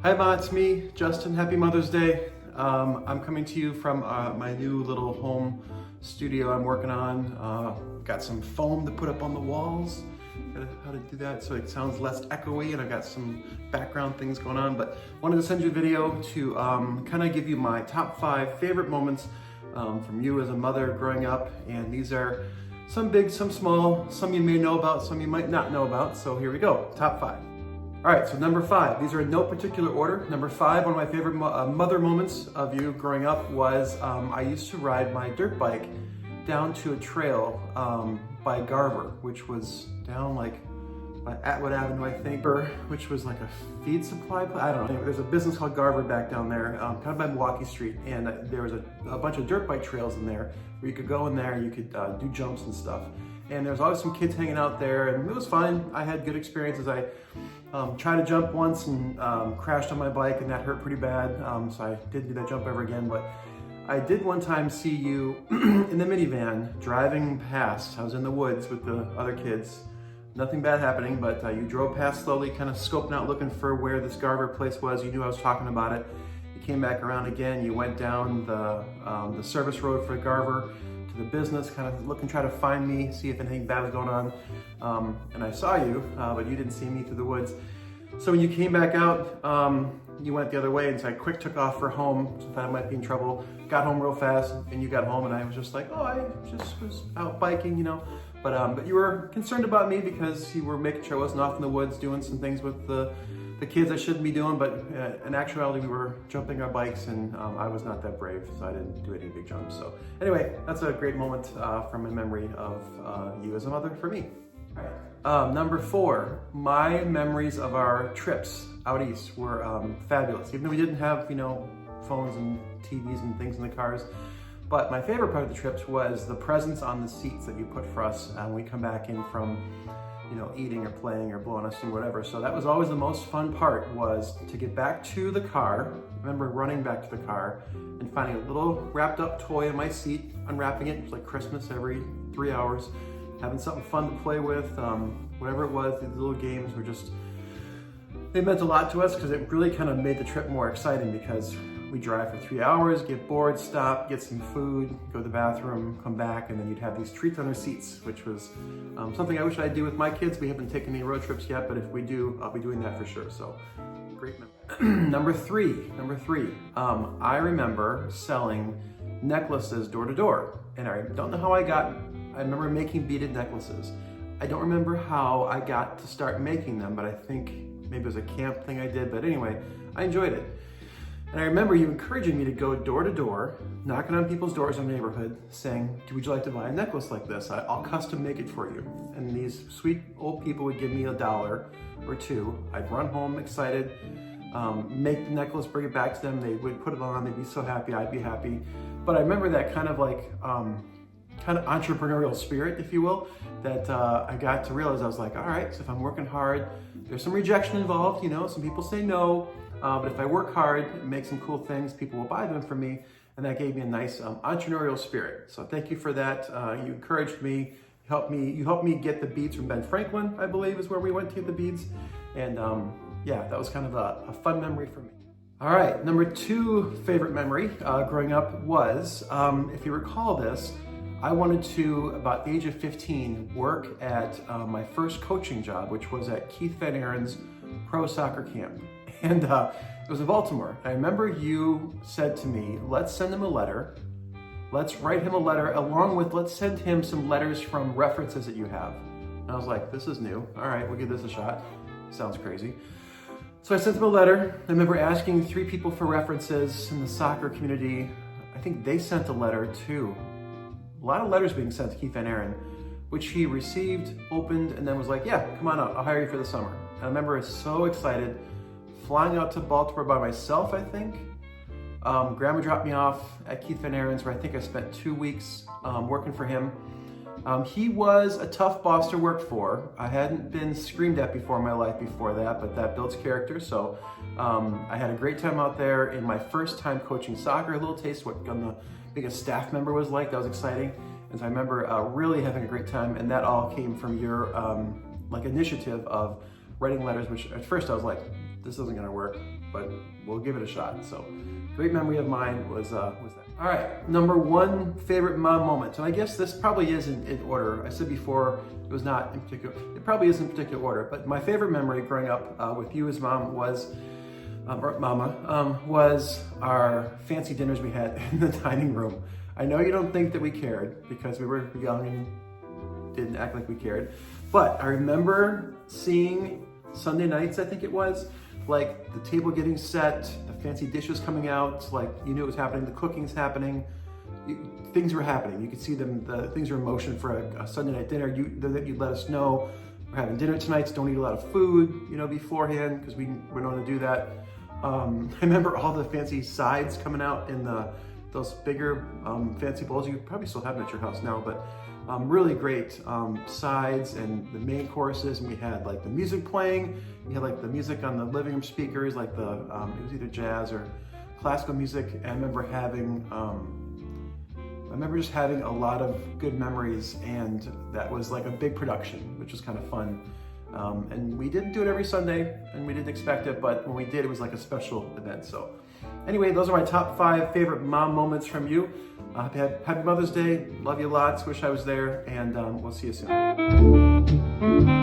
Hi Ma, it's me, Justin. Happy Mother's Day. I'm coming to you from my new little home studio I'm working on. Got some foam to put up on the walls. How to do that so it sounds less echoey, and I've got some background things going on. But wanted to send you a video to kind of give you my top 5 favorite moments from you as a mother growing up. And these are some big, some small, some you may know about, some you might not know about. So here we go, top 5. All right, so number 5, these are in no particular order. Number 5, one of my favorite mother moments of you growing up was I used to ride my dirt bike down to a trail by Garver, which was down like by Atwood Avenue, I think, which was like a feed supply place. I don't know. Anyway, there's a business called Garver back down there, kind of by Milwaukee Street, and there was a bunch of dirt bike trails in there where you could go in there, you could do jumps and stuff. And there was always some kids hanging out there, and it was fun. I had good experiences. I tried to jump once and crashed on my bike, and that hurt pretty bad. So I didn't do that jump ever again. But I did one time see you in the minivan driving past. I was in the woods with the other kids. Nothing bad happening, but you drove past slowly, kind of scoping out, looking for where this Garver place was. You knew I was talking about it. You came back around again. You went down the service road for Garver to the business, kind of looking, try to find me, see if anything bad was going on. And I saw you, but you didn't see me through the woods. So when you came back out, you went the other way, and so I quick took off for home, so thought I might be in trouble. Got home real fast, and you got home, and I was just like, oh, I just was out biking, you know. But you were concerned about me because you were making sure I wasn't off in the woods doing some things with the kids I shouldn't be doing, but in actuality, we were jumping our bikes, and I was not that brave, so I didn't do any big jumps. So anyway, that's a great moment from my memory of you as a mother for me. All right. Number 4, my memories of our trips out east were fabulous. Even though we didn't have, phones and TVs and things in the cars, but my favorite part of the trips was the presents on the seats that you put for us when we come back in from eating or playing or blowing us through whatever. So that was always the most fun part, was to get back to the car. I remember running back to the car and finding a little wrapped up toy in my seat, unwrapping it. It was like Christmas every 3 hours, having something fun to play with. Whatever it was, these little games were just, they meant a lot to us because it really kind of made the trip more exciting, because we drive for 3 hours, get bored, stop, get some food, go to the bathroom, come back, and then you'd have these treats on our seats, which was something I wish I'd do with my kids. We haven't taken any road trips yet, but if we do, I'll be doing that for sure. So great memory. Number three, I remember selling necklaces door to door. And I don't know how I remember making beaded necklaces. I don't remember how I got to start making them, but I think maybe it was a camp thing I did. But anyway, I enjoyed it. And I remember you encouraging me to go door to door, knocking on people's doors in the neighborhood, saying, would you like to buy a necklace like this? I'll custom make it for you. And these sweet old people would give me $1 or $2. I'd run home excited, make the necklace, bring it back to them. They would put it on, they'd be so happy, I'd be happy. But I remember that kind of entrepreneurial spirit, if you will, that I got to realize. I was like, all right, so if I'm working hard, there's some rejection involved, some people say no. But if I work hard and make some cool things, people will buy them from me. And that gave me a nice entrepreneurial spirit. So thank you for that. You encouraged me, you helped me get the beads from Ben Franklin, I believe is where we went to get the beads. And yeah, that was kind of a fun memory for me. All right, number 2 favorite memory growing up was, if you recall this, I wanted to, about the age of 15, work at my first coaching job, which was at Keith Van Aaron's pro soccer camp. And it was in Baltimore. I remember you said to me, let's send him a letter. Let's write him a letter along with, let's send him some letters from references that you have. And I was like, this is new. All right, we'll give this a shot. Sounds crazy. So I sent him a letter. I remember asking 3 people for references in the soccer community. I think they sent a letter too. A lot of letters being sent to Keith Van Aaron, which he received, opened, and then was like, yeah, come on out, I'll hire you for the summer. And I remember I was so excited, flying out to Baltimore by myself, I think. Grandma dropped me off at Keith Van Aaron's, where I think I spent 2 weeks working for him. He was a tough boss to work for. I hadn't been screamed at before in my life before that, but that builds character. So I had a great time out there. In my first time coaching soccer, a little taste of what being a staff member was like. That was exciting. And so I remember really having a great time, and that all came from your initiative of writing letters, which at first I was like, this isn't gonna work, but we'll give it a shot. So great memory of mine was that. All right, number one favorite mom moment. And I guess this probably is in order. I said before, it was not in particular, it probably is in particular order, but my favorite memory growing up with you as mom was, or mama, was our fancy dinners we had in the dining room. I know you don't think that we cared because we were young and didn't act like we cared, but I remember seeing Sunday nights, I think it was, like the table getting set, the fancy dishes coming out, like you knew it was happening, the cooking's happening, things were happening. You could see them, the things were in motion for a Sunday night dinner. You'd let us know, we're having dinner tonight, so don't eat a lot of food, you know, beforehand, because we don't want to do that. I remember all the fancy sides coming out in those bigger fancy bowls. You probably still have them at your house now, but really great sides and the main courses. And we had like the music playing. We had like the music on the living room speakers, like it was either jazz or classical music. And I remember just having a lot of good memories, and that was like a big production, which was kind of fun. And we didn't do it every Sunday, and we didn't expect it, but when we did, it was like a special event. So anyway, those are my top 5 favorite mom moments from you. Happy Mother's Day. Love you lots. Wish I was there, and we'll see you soon.